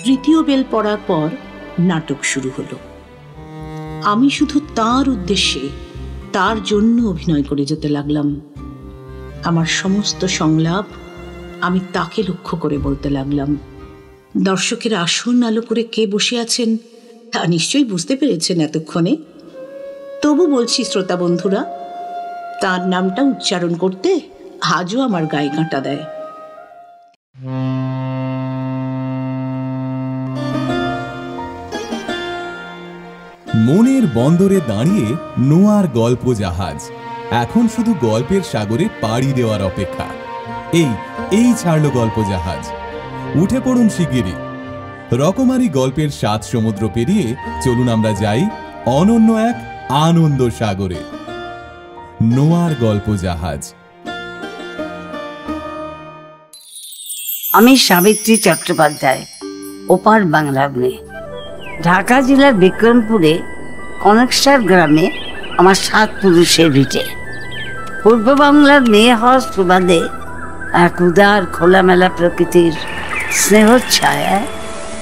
তৃতীয় বেল পড়ার পর নাটক শুরু হলো। আমি শুধু তার উদ্দেশ্যে, তার জন্য অভিনয় করে যেতে লাগলাম। আমার সমস্ত সংলাপ আমি তাকে লক্ষ্য করে বলতে লাগলাম। দর্শকের আসন আলো করে কে বসে আছেন তা নিশ্চয়ই বুঝতে পেরেছেন এতক্ষণে। তবু বলছি শ্রোতা বন্ধুরা, তার নামটা উচ্চারণ করতে আজও আমার গায়ে কাঁটা দেয়। মনের বন্দরে দাঁড়িয়ে নোয়ার গল্প জাহাজ এখন শুধু গল্পের সাগরে পাড়ি দেওয়ার অপেক্ষা। এই ছাড়লো গল্প জাহাজ, উঠে পড়ুন শিগগিরই। রকমারি গল্পের 7 সমুদ্র পেরিয়ে চলুন আমরা যাই অনন্য এক আনন্দ সাগরে। নোয়ার গল্প জাহাজ। আমি সাবিত্রী চট্টোপাধ্যায়, ওপার বাংলার মেয়ে। ঢাকা জেলার বিক্রমপুরে কনকসার গ্রামে আমার 7 পুরুষের ভিটে। পূর্ব বাংলার মেয়ে হওয়ার সুবাদে এক উদার খোলামেলা প্রকৃতির স্নেহচ্ছায়ায়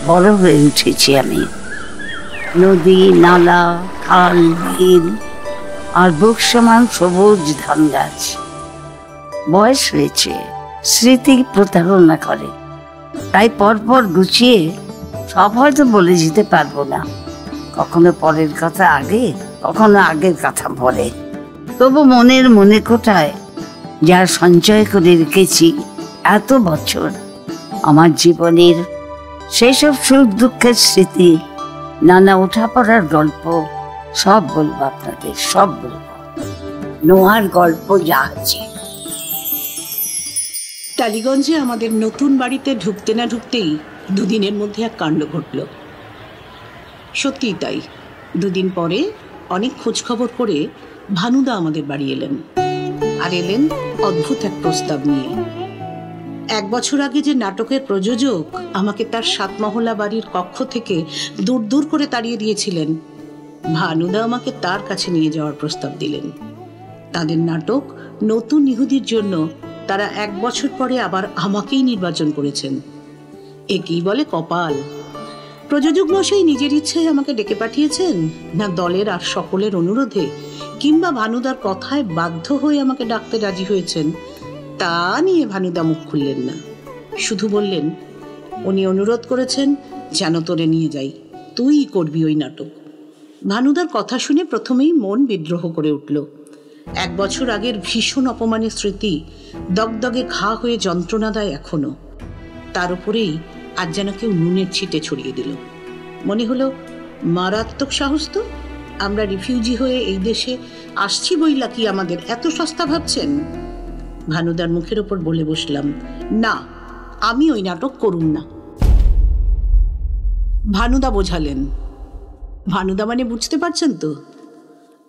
বড় হয়ে উঠেছি আমি। নদী, নালা, খাল, বিল আর বুক সমান সবুজ ধান গাছ। বয়স হয়েছে, স্মৃতি প্রতারণা করে, তাই পরপর গুছিয়ে সব হয়তো বলে যেতে পারবো না। কখনো পরের কথা আগে, কখনো আগের কথা পরে। তবু মনে কোঠায় যার সঞ্চয় করে রেখেছি এত বছর, আমার জীবনের সেই সব সুখ দুঃখের স্মৃতি, নানা ওঠা পড়ার গল্প সব বলবো আপনাদের, সব বলবো। নোয়ার গল্প জাহাজে। টালিগঞ্জে আমাদের নতুন বাড়িতে ঢুকতে না ঢুকতেই দুদিনের মধ্যে এক কাণ্ড ঘটল। সত্যিই তাই। দুদিন পরে অনেক খোঁজ খবর করে ভানুদা আমাদের বাড়ি এলেন, আর এলেন অদ্ভুত এক প্রস্তাব নিয়ে। 1 বছর আগে যে নাটকের প্রযোজক আমাকে তার 7 মহলা বাড়ির কক্ষ থেকে দূর দূর করে তাড়িয়ে দিয়েছিলেন, ভানুদা আমাকে তার কাছে নিয়ে যাওয়ার প্রস্তাব দিলেন। তাদের নাটক নতুন ইহুদির জন্য তারা 1 বছর পরে আবার আমাকেই নির্বাচন করেছেন। একেই বলে কপাল। প্রযোজক মশাই নিজের ইচ্ছায় আমাকে ডেকে পাঠিয়েছেন, না দলের আর সকলের অনুরোধে কিংবা ভানুদার কথায় বাধ্য হয়ে আমাকে ডাকতে রাজি হয়েছেন, তা নিয়ে ভানুদা মুখ খুললেন না। শুধু বললেন, উনি অনুরোধ করেছেন যেন তোরে নিয়ে যাই, তুই করবি ওই নাটক। ভানুদার কথা শুনে প্রথমেই মন বিদ্রোহ করে উঠল। 1 বছর আগের ভীষণ অপমানের স্মৃতি দগদগে ঘা হয়ে যন্ত্রণা দেয় এখনো। তার উপরেই আজ যেন কেউ নুনের ছিটে ছড়িয়ে দিল। মনে হলো মারাত্মক সাহস তো। আমরা রিফিউজি হয়ে এই দেশে আসছি বইলা কি আমাদের এত সস্তা ভাবছেন? ভানুদার মুখের ওপর বলে বসলাম, না, আমি ওই নাটক করুম না। ভানুদা বোঝালেন। ভানুদা মানে বুঝতে পারছেন তো?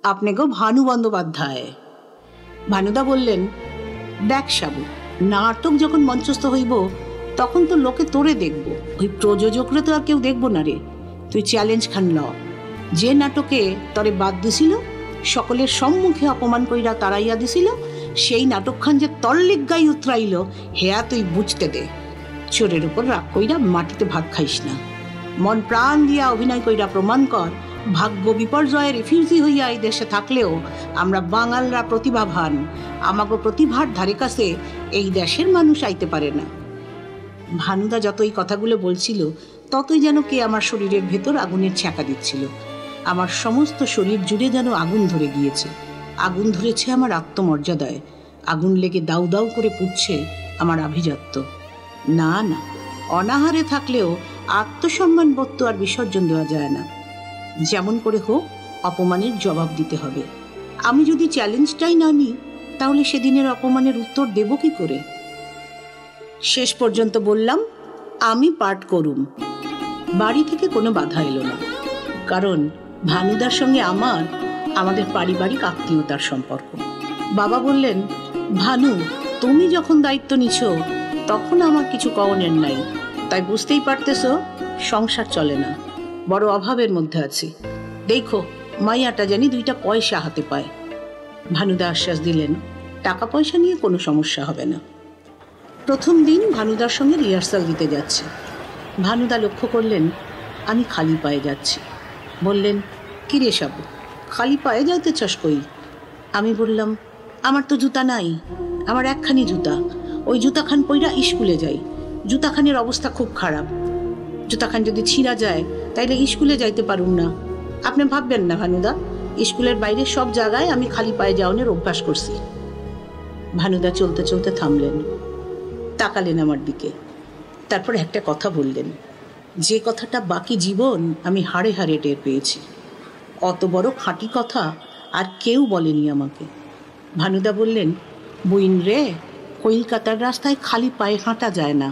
আপনি গো ভানু বন্দ্যোপাধ্যায়। ভানুদা বললেন, দেখ সাবু, নাটক যখন মঞ্চস্থ হইব তখন তো লোকে তোরে দেখব, ওই প্রযোজকরা তো আর কেউ দেখবো না রে। তুই চ্যালেঞ্জ খান ল। যে নাটকে তরে বাদ দিছিল, সকলের সম্মুখে অপমান কইরা তাড়াইয়া দিছিল, সেই নাটকখান যে তল্লিগাই উতরাইল, হেয়া তুই বুঝতে দে। চোরের উপর রাগ কইরা মাটিতে ভাত খাইস না। মন প্রাণ দিয়া অভিনয় কইরা প্রমাণ কর, ভাগ্য বিপর্যয়ে রিফিউজি হইয়া এই দেশে থাকলেও আমরা বাঙালরা প্রতিভাবান। আমাকে প্রতিভার ধারে কাছে এই দেশের মানুষ আইতে পারে না। ভানুদা যত এই কথাগুলো বলছিল, ততই যেন কে আমার শরীরের ভেতর আগুনের ছ্যাঁকা দিচ্ছিল। আমার সমস্ত শরীর জুড়ে যেন আগুন ধরে গিয়েছে। আগুন ধরেছে আমার আত্মমর্যাদায়, আগুন লেগে দাউ দাউ করে পুড়ছে আমার আভিজাত্য। না না, অনাহারে থাকলেও আত্মসম্মান বোধ তো আর বিসর্জন দেওয়া যায় না। যেমন করে হোক অপমানের জবাব দিতে হবে। আমি যদি চ্যালেঞ্জটাই না নিই, তাহলে সেদিনের অপমানের উত্তর দেব কি করে? শেষ পর্যন্ত বললাম, আমি পাঠ করুম। বাড়ি থেকে কোনো বাধা এলো না, কারণ ভানুদার সঙ্গে আমাদের পারিবারিক আত্মীয়তার সম্পর্ক। বাবা বললেন, ভানু, তুমি যখন দায়িত্ব নিছ তখন আমার কিছু কওনের নাই, তাই বুঝতেই পারতেছ সংসার চলে না, বড় অভাবের মধ্যে আছি। দেখো মাইয়াটা জানি 2টা পয়সা হাতে পায়। ভানুদা আশ্বাস দিলেন, টাকা পয়সা নিয়ে কোনো সমস্যা হবে না। প্রথম দিন ভানুদার সঙ্গে রিহার্সাল দিতে যাচ্ছে। ভানুদা লক্ষ্য করলেন আমি খালি পায়ে যাচ্ছি। বললেন, কি রে সাবু, খালি পায়ে যাইতে চাস কই? আমি বললাম, আমার তো জুতা নাই, আমার একখানি জুতা, ওই জুতাখান পইরা স্কুলে যাই। জুতাখানের অবস্থা খুব খারাপ, জুতাখান যদি ছিঁড়া যায় তাইলে স্কুলে যাইতে পারুম না। আপনি ভাববেন না ভানুদা, স্কুলের বাইরে সব জায়গায় আমি খালি পায়ে যাওয়ানোর অভ্যাস করছি। ভানুদা চলতে চলতে থামলেন, তাকালেন আমার দিকে, তারপর একটা কথা বললেন, যে কথাটা বাকি জীবন আমি হাড়ে হাড়ে টের পেয়েছি। অত বড় খাঁটি কথা আর কেউ বলেনি আমাকে। ভানুদা বললেন, বইন রে, কলকাতার রাস্তায় খালি পায়ে হাঁটা যায় না।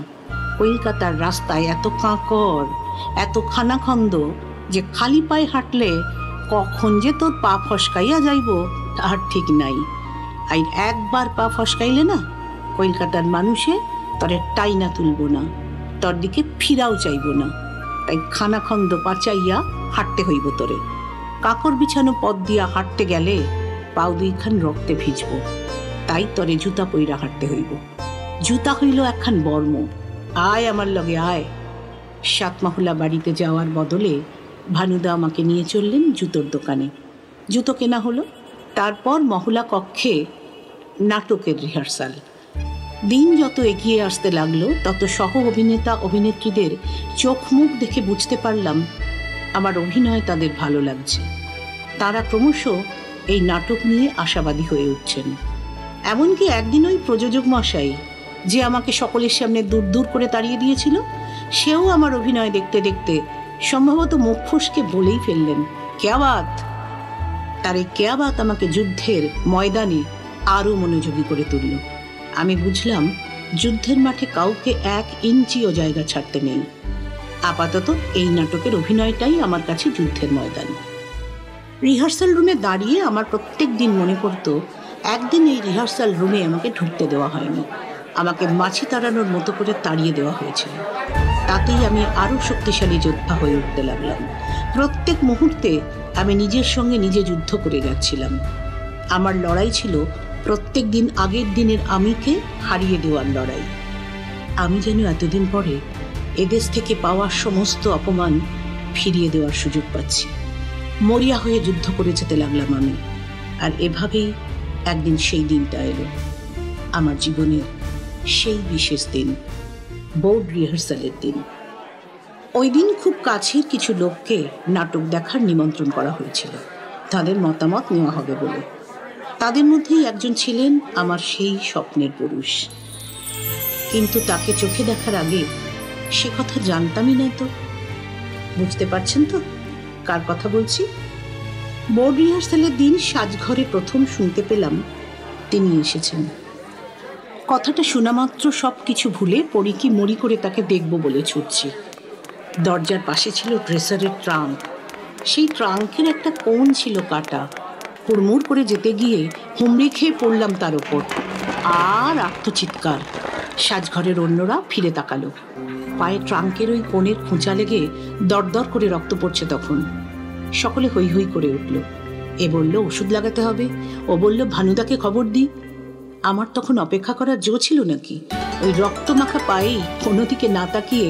কলকাতার রাস্তায় এত কাঁকর, এত খানাখন্দ যে খালি পায়ে হাঁটলে কখন যে তোর পা ফসকাইয়া যাইব তার ঠিক নাই। আর একবার পা ফসকাইলে না, কলকাতার মানুষে তরে টাইনা তুলব না, তোর দিকে ফিরাও চাইব না। তাই খানাখন্দ পাচাইয়া হাঁটতে হইব তোরে। কাকর বিছানো পথ দিয়া হাঁটতে গেলে পাও দুইখান রক্তে ভিজব, তাই তরে জুতা পইরা হাঁটতে হইব। জুতা হইল একখান বর্ম। আয় আমার লগে আয়। সাতমহলা বাড়িতে যাওয়ার বদলে ভানুদা আমাকে নিয়ে চললেন জুতোর দোকানে। জুতো কেনা হলো। তারপর মহলা কক্ষে নাটকের রিহার্সাল। দিন যত এগিয়ে আসতে লাগলো তত সহ অভিনেতা অভিনেত্রীদের চোখ মুখ দেখে বুঝতে পারলাম আমার অভিনয় তাদের ভালো লাগছে। তারা ক্রমশ এই নাটক নিয়ে আশাবাদী হয়ে উঠছেন। এমনকি একদিন ওই প্রযোজক মশাই, যে আমাকে সকলের সামনে দূর দূর করে তাড়িয়ে দিয়েছিল, সেও আমার অভিনয় দেখতে দেখতে সম্ভবত মুখ ফসকে বলেই ফেললেন, কেয়াবাত। তার এই কেয়াবাত আমাকে যুদ্ধের ময়দানে আরও মনোযোগী করে তুলল। আমি বুঝলাম যুদ্ধের মাঠে কাউকে 1 ইঞ্চিও জায়গা ছাড়তে নেই। আপাতত এই নাটকের অভিনয়টাই আমার কাছে যুদ্ধের ময়দান। রিহার্সাল রুমে দাঁড়িয়ে আমার প্রত্যেক দিন মনে পড়ত, একদিন এই রিহার্সাল রুমে আমাকে ঢুকতে দেওয়া হয়নি, আমাকে মাছি তাড়ানোর মতো করে তাড়িয়ে দেওয়া হয়েছিল। তাতেই আমি আরও শক্তিশালী যোদ্ধা হয়ে উঠতে লাগলাম। প্রত্যেক মুহূর্তে আমি নিজের সঙ্গে নিজে যুদ্ধ করে যাচ্ছিলাম। আমার লড়াই ছিল প্রত্যেক দিন আগের দিনের আমিকে হারিয়ে দেওয়ার লড়াই। আমি যেন এতদিন পরে এদেশ থেকে পাওয়া সমস্ত অপমান ফিরিয়ে দেওয়ার সুযোগ পাচ্ছি। মরিয়া হয়ে যুদ্ধ করে যেতে লাগলাম আমি। আর এভাবেই একদিন সেই দিনটা এলো, আমার জীবনের সেই বিশেষ দিন, বোর্ড রিহার্সালের দিন। ওই দিন খুব কাছের কিছু লোককে নাটক দেখার নিমন্ত্রণ করা হয়েছিল, তাদের মতামত নেওয়া হবে বলে। তাদের মধ্যেই একজন ছিলেন আমার সেই স্বপ্নের পুরুষ। কিন্তু তাকে চোখে দেখার আগে সে কথা জানতামই না। তো বুঝতে পারছেন তো কার কথা বলছি? বোর্ড রিহার্সালের দিন সাজঘরে প্রথম শুনতে পেলাম তিনি এসেছেন। কথাটা শোনা মাত্র সব কিছু ভুলে পড়ি মরি করে তাকে দেখব বলে ছুটছি। দরজার পাশে ছিল ড্রেসারের ট্রাঙ্ক। সেই ট্রাঙ্কের একটা কোণ ছিল কাটা। হুড়মুড় করে যেতে গিয়ে হুমড়ি খেয়ে পড়লাম তার ওপর। আর আত্মচিৎকার। সাজঘরের অন্যরা ফিরে তাকালো। পায়ে ট্রাঙ্কের ওই কোণের খোঁচা লেগে দরদর করে রক্ত পড়ছে তখন। সকলে হৈ হৈ করে উঠল। এ বলল ওষুধ লাগাতে হবে, ও বলল ভানুদাকে খবর দিই। আমার তখন অপেক্ষা করার জো ছিল নাকি? ওই রক্ত মাখা পায়েই কোনো দিকে না তাকিয়ে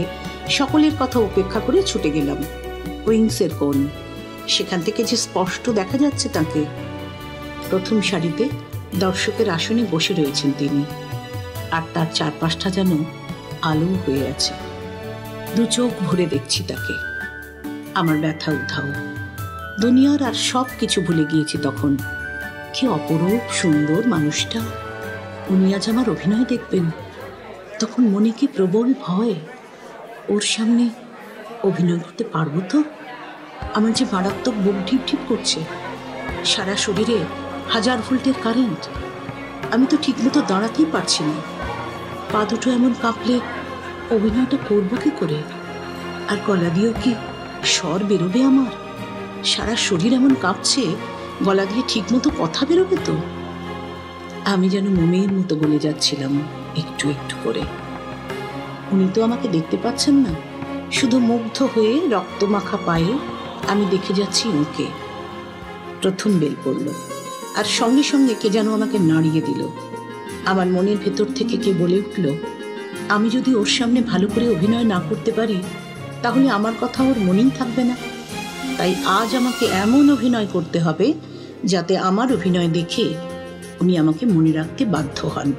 সকলের কথা উপেক্ষা করে ছুটে গেলাম উইংসের কোণ। সেখান থেকে যে স্পষ্ট দেখা যাচ্ছে তাকে। প্রথম সারিতে দর্শকের আসনে বসে রয়েছেন তিনি, আর তার চারপাশটা যেন আলো হয়ে আছে। দু চোখ ভরে দেখছি তাকে। আমার ব্যথা উধাও, দুনিয়ার আর সব কিছু ভুলে গিয়েছি তখন। কি অপরূপ সুন্দর মানুষটা! উনি আজ আমার অভিনয় দেখবেন। তখন মনে কি প্রবল ভয়, ওর সামনে অভিনয় করতে পারবো তো? আমার যে মারাত্মক বুক ঢিপ ঢিপ করছে, সারা শরীরে 1000 ভোল্টের কারেন্ট। আমি তো ঠিকমতো দাঁড়াতেই পারছি না। পা দুটো এমন কাঁপলে অভিনয়টা করবো কি করে? আর গলা দিয়েও কি স্বর বেরোবে আমার? সারা শরীর এমন কাঁপছে, গলা দিয়ে ঠিকমতো কথা বেরোবে তো? আমি যেন মোমের মতো বলে যাচ্ছিলাম একটু একটু করে। উনি তো আমাকে দেখতে পাচ্ছেন না, শুধু মুগ্ধ হয়ে রক্তমাখা পায়ে আমি দেখে যাচ্ছি ওকে। প্রথম বেল পড়ল, আর সঙ্গে সঙ্গে কে যেন আমাকে নাড়িয়ে দিল। আমার মনের ভেতর থেকে কে বলে উঠল, আমি যদি ওর সামনে ভালো করে অভিনয় না করতে পারি তাহলে আমার কথা ওর মনেই থাকবে না। তাই আজ আমাকে এমন অভিনয় করতে হবে যাতে আমার অভিনয় দেখে উনি আমাকে মনে রাখতে বাধ্য হন।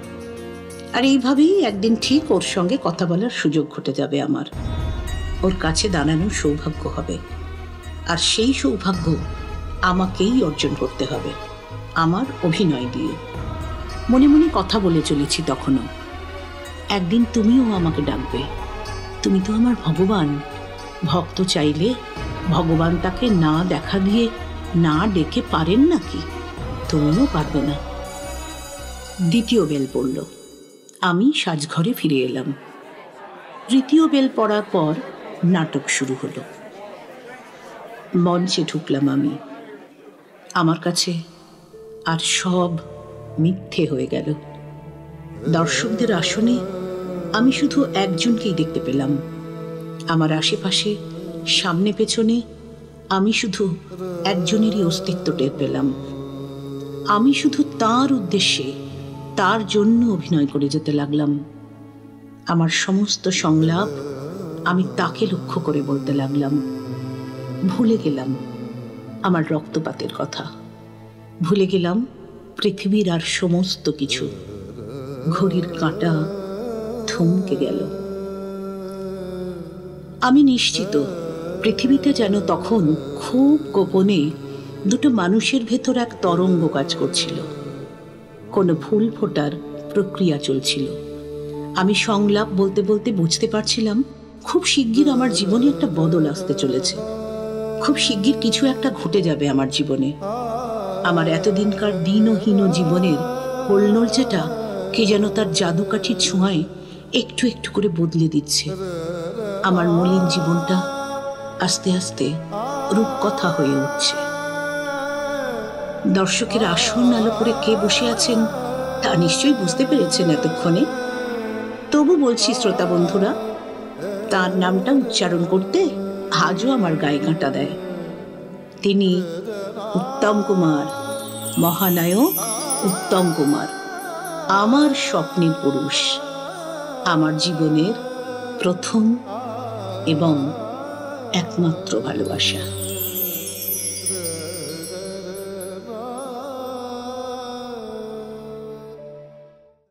আর এইভাবেই একদিন ঠিক ওর সঙ্গে কথা বলার সুযোগ ঘটে যাবে আমার, ওর কাছে দাঁড়ানোর সৌভাগ্য হবে। আর সেই সৌভাগ্য আমাকেই অর্জন করতে হবে, আমার অভিনয় দিয়ে। মনে মনে কথা বলে চলেছি তখনও। একদিন তুমিও আমাকে ডাকবে, তুমি তো আমার ভগবান। ভক্ত চাইলে ভগবান তাকে না দেখা দিয়ে না ডেকে পারেন নাকি? তুমিও পারবে না। দ্বিতীয় বেল পড়ল, আমি সাজঘরে ফিরে এলাম। তৃতীয় বেল পড়ার পর নাটক শুরু হলো। মঞ্চে ঢুকলাম আমি। আমার কাছে আর সব মিথ্যে হয়ে গেল। দর্শকদের আসনে আমি শুধু একজনকেই দেখতে পেলাম। আমার আশেপাশে সামনে পেছনে আমি শুধু একজনেরই অস্তিত্ব টের পেলাম। আমি শুধু তার উদ্দেশ্যে, তার জন্য অভিনয় করে যেতে লাগলাম। আমার সমস্ত সংলাপ আমি তাকে লক্ষ্য করে বলতে লাগলাম। ভুলে গেলাম আমার রক্তপাতের কথা, ভুলে গেলাম পৃথিবীর আর সমস্ত কিছু। ঘড়ির কাঁটা থমকে গেল। আমি নিশ্চিত পৃথিবীতে যেন তখন খুব গোপনে দুটো মানুষের ভেতর এক তরঙ্গ কাজ করছিল, কোনো ফুল ফোটার প্রক্রিয়া চলছিল। আমি সংলাপ বলতে বলতে বুঝতে পারছিলাম খুব শিগগির আমার জীবনে একটা বদল আসতে চলেছে, খুব শিগগির কিছু একটা ঘটে যাবে আমার জীবনে। আমার এতদিনকার দিনহীন জীবনের হোলনলচেটা কে যেন তার জাদুকাঠির ছোঁয়ায় একটু একটু করে বদলে দিচ্ছে। আমার মলিন জীবনটা আস্তে আস্তে রূপকথা হয়ে উঠছে। দর্শকের আসন আলো করে কে বসে আছেন তা নিশ্চয়ই বুঝতে পেরেছেন এতক্ষণে। তবু বলছি শ্রোতা বন্ধুরা, তার নামটা উচ্চারণ করতে আজও আমার গায়ে কাঁটা দেয়। তিনি উত্তম কুমার, মহানায়ক উত্তম কুমার, আমার স্বপ্নের পুরুষ, আমার জীবনের প্রথম এবং একমাত্র ভালোবাসা।